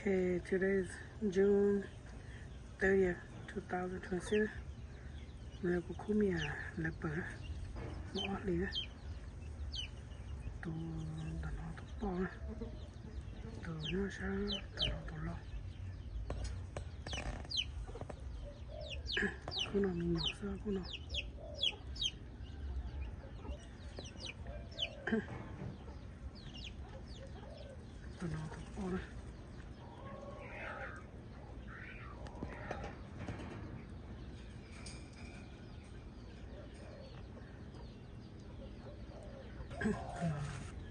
Okay, today is June 30th, 2020. Mình có khu mía lệ bờ bỏ lì á. Tụ tận nó tụ bỏ á. Tụ nó sẽ tận nó tụ lo. Khu nào mình nhỏ sao khu nào. Tận nó tụ bỏ á.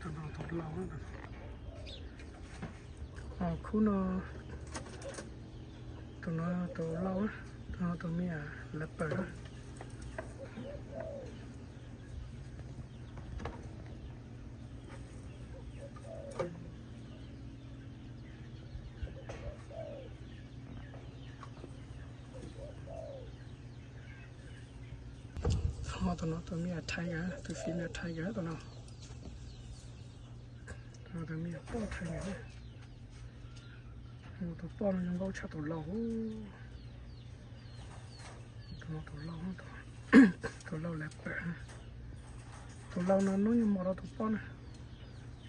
Tụi nó tụi lâu á khu nó tụi nó tụi lâu á tụi nó tụi mía lấp bờ á tụi nó tụi mía thay á tụi phí mía thay á tụi nó tụi mía bỏ thay á tụi bỏ nó không có chắc tụi lâu tụi lâu lẹp bẹ tụi lâu nó nói nhưng mà nó tụi bỏ nè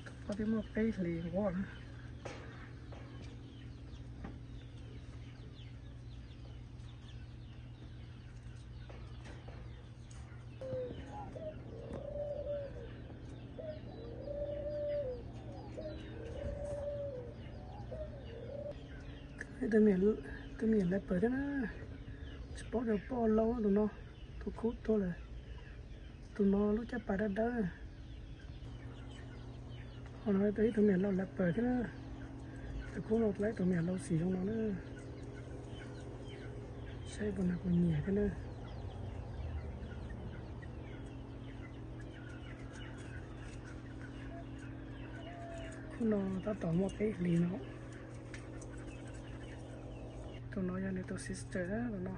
tụi bỏ thì mà cái liền quá nè tụi mình lẹp bẹ đó nè bỏ được bỏ lâu tụi nó tụi cút thôi là tụi nó lúc chắc phải đó họ nói tới tụi mình lâu lẹp bờ thế đó tụi cút nó lấy tụi mình lâu xì trong nó nữa xây bọn nào còn nhẹ thế nữa nó ta tỏ một cái lì nó tụi nó ra này tụi sister đó tụi nó